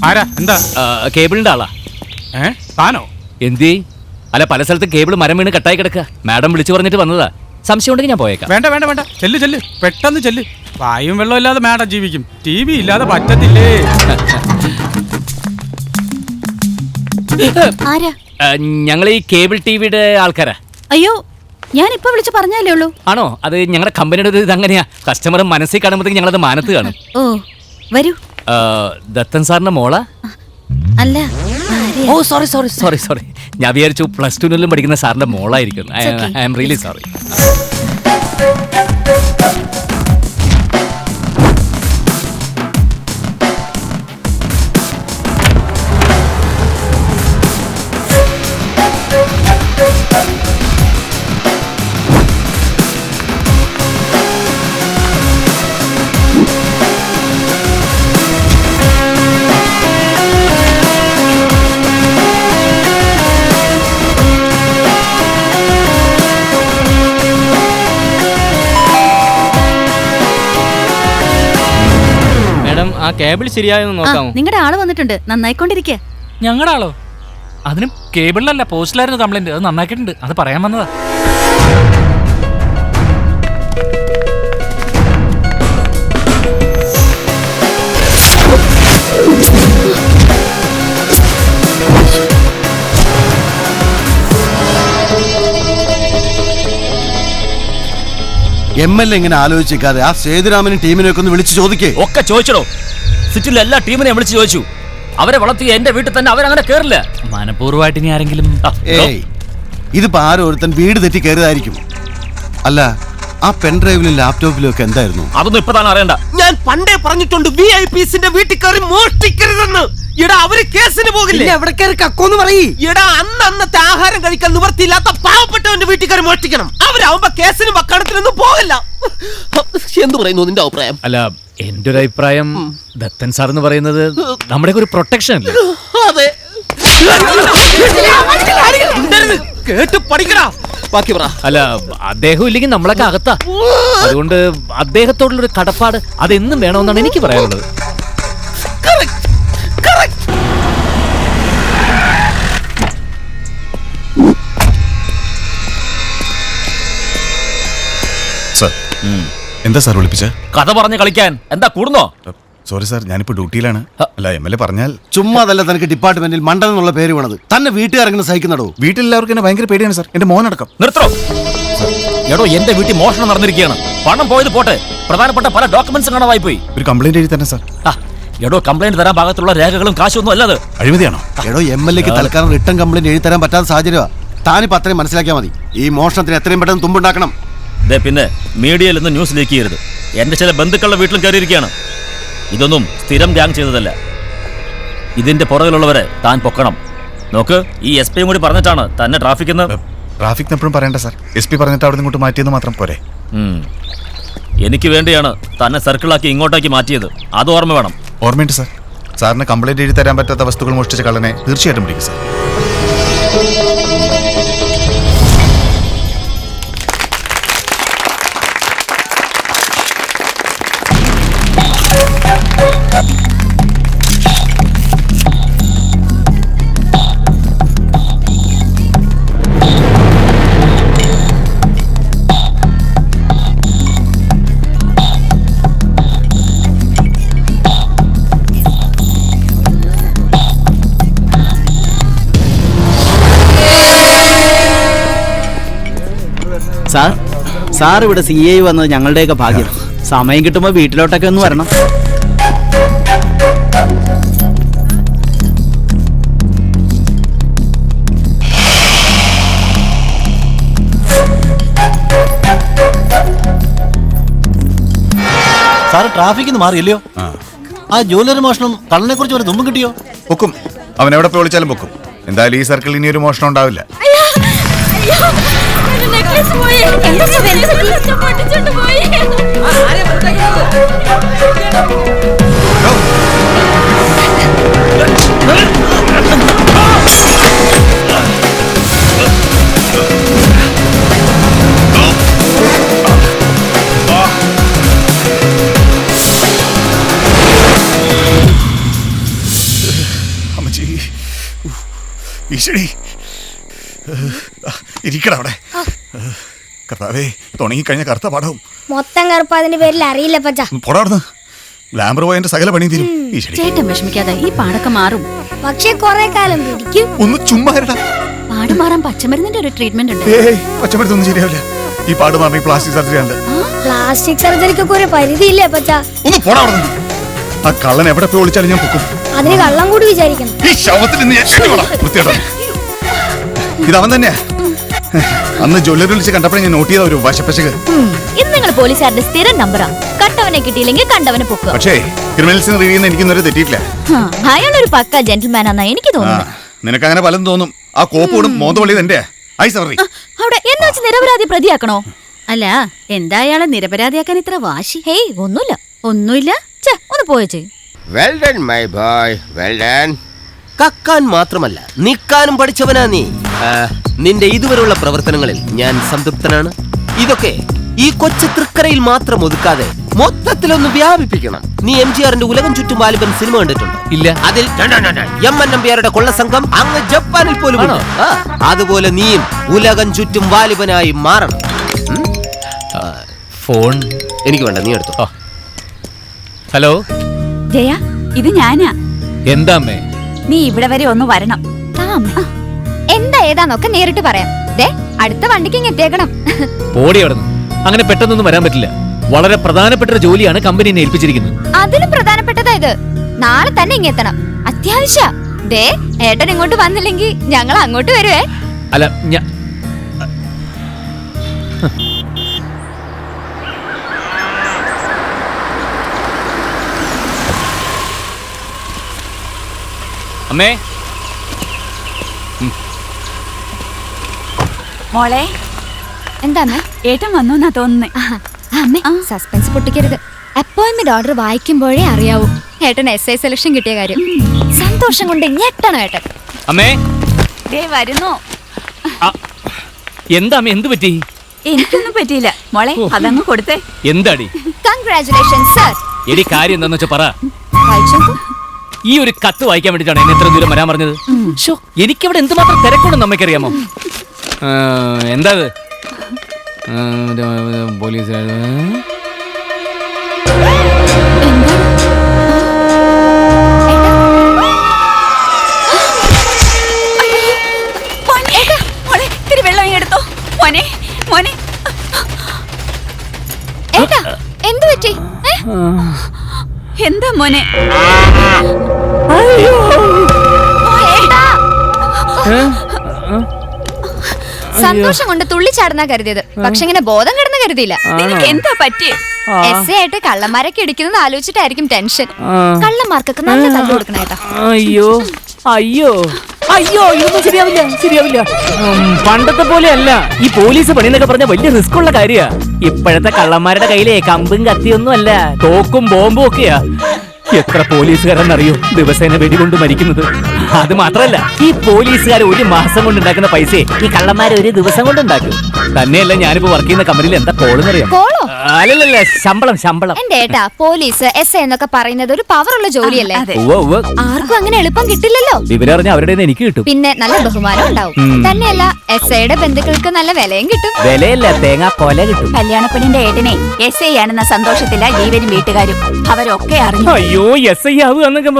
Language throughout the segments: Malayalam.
ആരാ? എന്താ? കേബിളിന്റെ ആളാ. താനോ? എന്തി? അല്ല, പല സ്ഥലത്ത് കേബിൾ മരം വീണ് കട്ടായി കിടക്കുക. മാഡം വിളിച്ചു പറഞ്ഞിട്ട് വന്നതാ. സംശയം ഉണ്ടെങ്കിൽ ഞാൻ പോയേക്കാം. വേണ്ട വേണ്ട വേണ്ട, ചെല്ല് പെട്ടെന്ന് ചെല്ല്. വായും വെള്ളം ഇല്ലാതെ മാഡം ജീവിക്കും, TV ഇല്ലാതെ പറ്റത്തില്ലേ. ഞങ്ങൾ ഈ കേബിൾ ടിവിയുടെ ആൾക്കാരാ. അയ്യോ, ഞാൻ ഇപ്പൊ വിളിച്ചു പറഞ്ഞാലേ ഉള്ളൂ. ആണോ? അത് ഞങ്ങളുടെ കമ്പനിയുടെ ഒരു ഇതങ്ങനെയാ. കസ്റ്റമർ മനസ്സിൽ കാണുമ്പോഴത്തേക്ക് ഞങ്ങളത് മാനത്ത് കാണും. ഓ, വരൂ. ദത്തൻ സാറിന്റെ മോളാ? അല്ല. ഓ, സോറി. ഞാൻ വിചാരിച്ചു +2 പഠിക്കുന്ന സാറിന്റെ മോളായിരിക്കും. I am really sorry. ആ കേബിൾ ശരിയായെന്ന് നോക്കാമോ? നിങ്ങളുടെ ആള് വന്നിട്ടുണ്ട്, നന്നായിക്കൊണ്ടിരിക്കുക. ഞങ്ങളുടെ ആളോ? അതിന് കേബിളിലല്ല, പോസ്റ്റിലായിരുന്നു കംപ്ലൈന്റ്. അത് നന്നാക്കിയിട്ടുണ്ട്, അത് പറയാൻ വന്നതാ. MLA ഇങ്ങനെ ആലോചിക്കാതെ ആ സേതുരാമനും ടീമിനെയൊക്കെ ഒന്ന് വിളിച്ചു ചോദിക്കേ. ഒക്കെ ചോദിച്ചോ. സിറ്റിയിലെ എല്ലാ ടീമിനെയും വിളിച്ചു ചോദിച്ചു. അവരെ വളർത്തിയ എന്റെ വീട്ടിൽ തന്നെ അവരങ്ങനെ കേറില്ല. മനഃപൂർവ്വമായിട്ട് ഇനി ആരെങ്കിലും? ഏയ്, ഇതിപ്പോ ആരോ ഒരുത്തൻ വീട് തെറ്റി കയറിയതായിരിക്കും. അല്ല, ആ പെൻഡ്രൈവിലും ലാപ്ടോപ്പിലും ഒക്കെ എന്തായിരുന്നു? അതൊന്നും ഇപ്പൊ താൻ അറിയണ്ട. ഞാൻ പണ്ടേ പറഞ്ഞിട്ടുണ്ട് VIPസിന്റെ വീട്ടിൽ കയറി മോഷ്ടിക്കരുതെന്ന്. എടാ, അവര് കേസിന് പോകില്ല. എവിടെ കയറി കക്കോന്ന് പറയ്. എടാ, അന്നത്തെ ആഹാരം കഴിക്കാൻ നിവർത്തിയില്ലാത്ത പാവപ്പെട്ടവന്റെ വീട്ടിൽ കയറി മോഷ്ടിക്കണം. അവരാവുമ്പോ കേസിനും വക്കാണത്തിനൊന്നും പോകില്ല. എന്ത് പറയുന്നു നിന്റെ അഭിപ്രായം? അല്ല, എന്റെ ഒരു അഭിപ്രായം, ദത്തൻ സാർ എന്ന് പറയുന്നത് നമ്മുടെ ഒരു പ്രൊട്ടക്ഷൻ അല്ലേ? അതെ. കേട്ട് പഠിക്കടാ. ബാക്കി പറ. അല്ല, അദ്ദേഹം ഇല്ലെങ്കിൽ നമ്മളൊക്കെ അകത്താ. അതുകൊണ്ട് അദ്ദേഹത്തോടുള്ളൊരു കടപ്പാട് അതെന്നും വേണമെന്നാണ് എനിക്ക് പറയാനുള്ളത്. എന്താ സാർ വിളിപ്പിച്ച? കഥ പറഞ്ഞ് കളിക്കാൻ എന്താ കൂടുന്നോ? സോറി സാർ, ഞാനിപ്പോ ഡ്യൂട്ടിയിലാണ്. അല്ല, MLA പറഞ്ഞാൽ. ചുമ്മാതല്ല തനിക്ക് ഡിപ്പാർട്ട്മെന്റിൽ മണ്ടൻ എന്നുള്ള പേര് വീണത്. തന്നെ വീട്ടുകാരെങ്ങനെ സഹിക്കുന്നടോ? വീട്ടിലെല്ലാവർക്കും എന്നെ ഭയങ്കര പേടിയാണ് സാർ, എന്റെ മോനടക്കം. നിർത്തോ. എടോ, എന്റെ വീട്ടിൽ മോഷണം നടന്നിരിക്കുകയാണ്. പണം പോയത് പോട്ടെ, പ്രധാനപ്പെട്ട പല ഡോക്യുമെന്റ്സും കാണാതായി പോയി. ഒരു കംപ്ലൈന്റ് എഴുതി തന്നെ സാർ. എടോ, കംപ്ലൈന്റ് തരാൻ ഭാഗത്തുള്ള രേഖകളും കാശൊന്നും അല്ലാതെ. അഴിമതിയാണോ? എടോ, MLAക്ക് തൽക്കാലം റിട്ടേൺ കംപ്ലൈന്റ് എഴുതി തരാൻ പറ്റാത്ത സാഹചര്യമാണ്. താനിപ്പോ അത്രയും മനസ്സിലാക്കിയാൽ മതി. ഈ മോഷണത്തിന് എത്രയും പെട്ടെന്ന് തുമ്പുണ്ടാക്കണം. പിന്നെ മീഡിയയിൽ നിന്ന് ന്യൂസ് ലീക്ക് ചെയ്യരുത്. എന്റെ ചില ബന്ധുക്കളുടെ വീട്ടിലും കയറിയിരിക്കുകയാണ്. ഇതൊന്നും സ്ഥിരം ഗ്യാങ് ചെയ്തതല്ല. ഇതിന്റെ പുറകിലുള്ളവരെ താൻ പൊക്കണം. നോക്ക്, ഈ SP കൂടി പറഞ്ഞിട്ടാണ് തന്നെ ട്രാഫിക് എപ്പോഴും പറയണ്ട സാർ. SP പറഞ്ഞിട്ട് അവിടെ ഇങ്ങോട്ട് മാറ്റിയെന്ന് മാത്രം പോരെ. എനിക്ക് വേണ്ടിയാണ് തന്നെ സർക്കിളാക്കി ഇങ്ങോട്ടേക്ക് മാറ്റിയത്. അത് ഓർമ്മ വേണം. ഓർമ്മയുണ്ട് സാർ. സാറിന് കംപ്ലൈന്റ് എഴുതി തരാൻ പറ്റാത്ത വസ്തുക്കൾ മോഷ്ടിച്ച കള്ളനെ തീർച്ചയായിട്ടും പിടിക്കും സാർ. സാർ ഇവിടെ CI വന്നത് ഞങ്ങളുടെയൊക്കെ ഭാഗ്യം. സമയം കിട്ടുമ്പോ വീട്ടിലോട്ടൊക്കെ ഒന്ന് വരണം. സാറ് ട്രാഫിക്കിന്ന് മാറിയല്ലയോ? ആ ജ്വല്ലറി മോഷണം കള്ളനെ കുറിച്ച് ഒരു തുമ്പും കിട്ടിയോ? പൊക്കും. അവൻ എവിടെ പോയി വിളിച്ചാലും പൊക്കും. എന്തായാലും ഈ സർക്കിളിൽ ഇനി ഒരു മോഷണം ഉണ്ടാവില്ല. എന്താ ഈശ്വരി ഇരിക്കട അവിടെ. കർത്താവേ, തുടങ്ങിക്കഴിഞ്ഞ കറുത്ത പാടവും മൊത്തം കറുപ്പ് അതിന്റെ പേരിൽ അറിയില്ല പച്ച. പോടാർന്ന് ലാമ്പർ പോയ സകല പണി തീരും. ഈശ്വരി, ചേട്ടൻ വിഷമിക്കാതെ, ഈ പാടൊക്കെ മാറും. പക്ഷെ കുറെ കാലം പിടിക്കും. ഒന്ന് ചുമ്മാ ഇരടാ. പാട് മാറാൻ പച്ചമരുന്നിന്റെ ഒരു ട്രീറ്റ്മെന്റ് ഉണ്ട്. ഏയ്, പച്ചമരുന്നൊന്നും ശരിയാവില്ല. ഈ പാട് മാറി പ്ലാസ്റ്റിക് സർജറി ആണ്. പ്ലാസ്റ്റിക് സർജറിക്കൊക്കെ ഒരു പരിധിയില്ലേ പച്ച? ഒന്ന് പോടാ അവിടെ. ആ കള്ളൻ എവിടെ പോയി വിളിച്ചാലും ഞാൻ പൊക്കും. അതിന് കള്ളം കൂടി വിചാരിക്കണം. ഈ ശവത്തിൽ നിന്ന് ഞാൻ ക്ഷണിക്കോളാം. വൃത്തികെട്ടവൻ. ഇതവൻ തന്നെയാ. അന്ന് ജ്വല്ലറി വിളിച്ച് കണ്ടപ്പോഴേ ഞാൻ നോട്ട് ചെയ്ത ഒരു വശപ്പശക്ക്. ഇത് നിങ്ങൾ പോലീസുകാരുടെ സ്ഥിരം നമ്പറാ. കണ്ടവനെ കിട്ടിയില്ലെങ്കിൽ കണ്ടവനെ പൊക്കുക. പക്ഷേ ക്രിമിനൽസിന് റിവ്യൂ എനിക്കൊന്നും തെറ്റിയിട്ടില്ല. അയാളൊരു പക്ക ജെന്റിൽമാൻ ആണെന്നാ എനിക്ക് തോന്നുന്നു. നിനക്ക് അങ്ങനെ പലതും തോന്നും. ആ കോപ്പോടും മോന്തവള്ളിയത് എന്റെ അവിടെ എന്ന് വെച്ച് നിരപരാധി പ്രതിയാക്കണോ? അല്ല, എന്താ അയാളെ നിരപരാധിയാക്കാൻ ഇത്ര വാശി? ഹേയ്, ഒന്നുമില്ല. ഒന്നുമില്ല. ഒന്ന് പോയച്ചേ. Well done my boy, well done. കക്കാൻ മാത്രമല്ല നിക്കാനും പഠിച്ചവനാ നീ. നിന്റെ ഇതുവരെയുള്ള പ്രവർത്തനങ്ങളിൽ ഞാൻ സംതൃപ്തനാണ്. ഇതൊക്കെ ഈ കൊച്ചു തൃക്കരയിൽ മാത്രം ഒതുക്കാതെ മൊത്തത്തിലൊന്ന് വ്യാപിപ്പിക്കണം. നീ MGRന്റെ ഉലകം ചുറ്റും വാലിബൻ സിനിമ കണ്ടിട്ടുണ്ടോ? ഇല്ല. അതിൽ MN നമ്പ്യാരുടെ കൊള്ള സംഘം അങ്ങ് ജപ്പാനിൽ പോലും ഉണ്ട്. അതുപോലെ നീയും ഉലകം ചുറ്റും വാലിബനായി മാറണം. ഫോൺ എനിക്ക് വേണ്ട, നീ എടുത്തോ. ഹലോ ജയ, ഇത് ഞാനാ. എന്താ അമ്മേ? നീ ഇവിടെ വരെ ഒന്ന് വരണം. എന്താ ഏതാന്നൊക്കെ നേരിട്ട് പറയാം. അടുത്ത വണ്ടിക്ക് എത്തിയേക്കണം. പോടി അവിടുന്ന്. അങ്ങനെ പെട്ടെന്നൊന്നും വരാൻ പറ്റില്ല. വളരെ പ്രധാനപ്പെട്ട ഒരു ജോലിയാണ് കമ്പനി എന്നെ ഏൽപ്പിച്ചിരിക്കുന്നത്. അതിലും പ്രധാനപ്പെട്ടതാ ഇത്. നാളെ തന്നെ ഇങ്ങെത്തണം. അത്യാവശ്യ. ഏട്ടൻ ഇങ്ങോട്ട് വന്നില്ലെങ്കിൽ ഞങ്ങൾ അങ്ങോട്ട് വരുവേ. അല്ല, ഞാൻ അമ്മേ. മോളെ, എന്താ ഏട്ടൻ വന്നു എന്നാ തോന്നുന്നേ. അമ്മേ, സസ്പെൻസ് പൊട്ടിക്കരുത്. അപ്പോയിന്റ്മെന്റ് ഓർഡർ വായിക്കുമ്പോഴേ അറിയാവൂ ഏട്ടൻ SI സെലക്ഷൻ കിട്ടിയ കാര്യം. സന്തോഷം കൊണ്ട് ഞെട്ടണം ഏട്ടൻ. അമ്മേ, വരുന്നു. എന്താ അമ്മേ, എന്ത് പറ്റി? എനിക്കൊന്നും പറ്റിയില്ല മോളെ, അതങ്ങ് കൊടുത്തേ. എന്താടി? Congratulations sir. എടി, കാര്യം എന്താന്ന് വെച്ചാ പറ. വായിച്ചോക്കൂ. ഈ ഒരു കത്ത് വായിക്കാൻ വേണ്ടിട്ടാണ് എന്നെ ഇത്ര ദൂരം വരാൻ പറഞ്ഞത്. എനിക്കവിടെ എന്തുമാത്രം തിരക്കുണ്ടെന്ന് അമ്മയ്ക്കറിയാമോ? എന്താ പോലീസ് വെള്ളം എടുത്തോ മോനെ. മോനെ, എന്തു പറ്റി? എന്താ മോനെ? സന്തോഷം കൊണ്ട് തുള്ളിച്ചാടുന്ന കരുതിയത്, പക്ഷെ ഇങ്ങനെ ബോധം കിടന്ന് കരുതിയില്ല. എന്താ പറ്റിയേ? SI ആയിട്ട് കള്ളന്മാരൊക്കെ ഇടിക്കുന്നത് ആലോചിച്ചിട്ടായിരിക്കും ടെൻഷൻ. കള്ളന്മാർക്കൊക്കെ നല്ല തല്ലു കൊടുക്കണം ഏട്ടാ. അയ്യോ അയ്യോ അയ്യോ, ഇതൊന്നും ശരിയാവില്ല, ശരിയാവില്ല. പണ്ടത്തെ പോലെ അല്ല. ഈ പോലീസ് പണി എന്നൊക്കെ പറഞ്ഞ വലിയ റിസ്ക് ഉള്ള കാര്യ. ഇപ്പോഴത്തെ കള്ളന്മാരുടെ കയ്യിലെ കമ്പും കത്തിയൊന്നും അല്ല, തോക്കും ബോംബും ഒക്കെയാ. എത്ര പോലീസുകാരെന്നറിയോ ദിവസേന വെടികൊണ്ട് മരിക്കുന്നത്? അത് മാത്രല്ല, ഈ പോലീസുകാർ ഒരു മാസം കൊണ്ട് ഉണ്ടാക്കുന്ന പൈസ ഈ കള്ളന്മാർ ഒരു ദിവസം കൊണ്ട് ഉണ്ടാക്കും. തന്നെയല്ല, ഞാനിപ്പോ വർക്ക് ചെയ്യുന്ന കമ്പനിയിൽ എന്താ കോളെന്നറിയാം? അല്ലല്ല, ശമ്പളം ശമ്പളം. എന്റെ ഏട്ടാ, പോലീസ് SI എന്നൊക്കെ പറയുന്നത് ഒരു പവറുള്ള ജോലിയല്ലേ? ആർക്കും അങ്ങനെ എളുപ്പം കിട്ടില്ലല്ലോ. വിവരം അറിഞ്ഞ അവരുടെ എനിക്ക് കിട്ടും. പിന്നെ നല്ല ബഹുമാനം ഉണ്ടാവും. തന്നെയല്ല, SIയുടെ ബന്ധുക്കൾക്ക് നല്ല വിലയും കിട്ടും. വിലയല്ല, തേങ്ങാ കൊല കിട്ടും. കല്യാണപ്പെണ്ണിന്റെ ഏട്ടനെ SI ആണെന്ന സന്തോഷത്തില ജീവനും വീട്ടുകാരും അവരൊക്കെ അറിഞ്ഞു. അയ്യോ, SI ആവുക എന്നൊക്കെ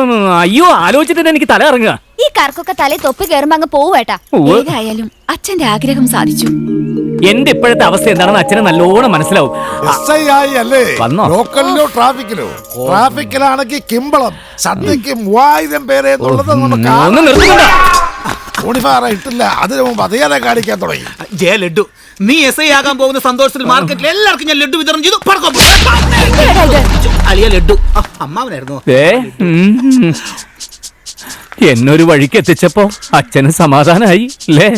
അയ്യോ ആലോചിച്ചിട്ട് എനിക്ക് തല ഇറങ്ങുക. ഈ കർക്കൊക്കെ തലേ തൊപ്പി കയറുമ്പോ അങ്ങ് പോവേട്ടാ. ഏതായാലും അച്ഛന്റെ ആഗ്രഹം സാധിച്ചു. എന്റെ ഇപ്പോഴത്തെ അവസ്ഥ എന്താണെന്ന് അച്ഛന് നല്ലോണം മനസ്സിലാവും. വന്നോ? ലോക്കലിലോ ട്രാഫിക്കിലോ? ട്രാഫിക്കിലാണെങ്കിൽ കിമ്പളം, സദ്യക്ക് 3000 പേരെ എന്നുള്ളത് യൂണിഫോം ഇട്ടില്ല. അതിനു മുമ്പ് അതേറെ കാണിക്കാൻ തുടങ്ങി. ജയ ലഡ്ഡു, നീ SI ആകാൻ പോകുന്ന സന്തോഷത്തിൽ മാർക്കറ്റിൽ എല്ലാവർക്കും ഞാൻ ലഡ്ഡു വിതരണം ചെയ്തു. അളിയ ലഡ്ഡു അമ്മാവനായിരുന്നു. എന്നൊരു വഴിക്ക് എത്തിച്ചപ്പോ അച്ഛന് സമാധാനായി അല്ലേ?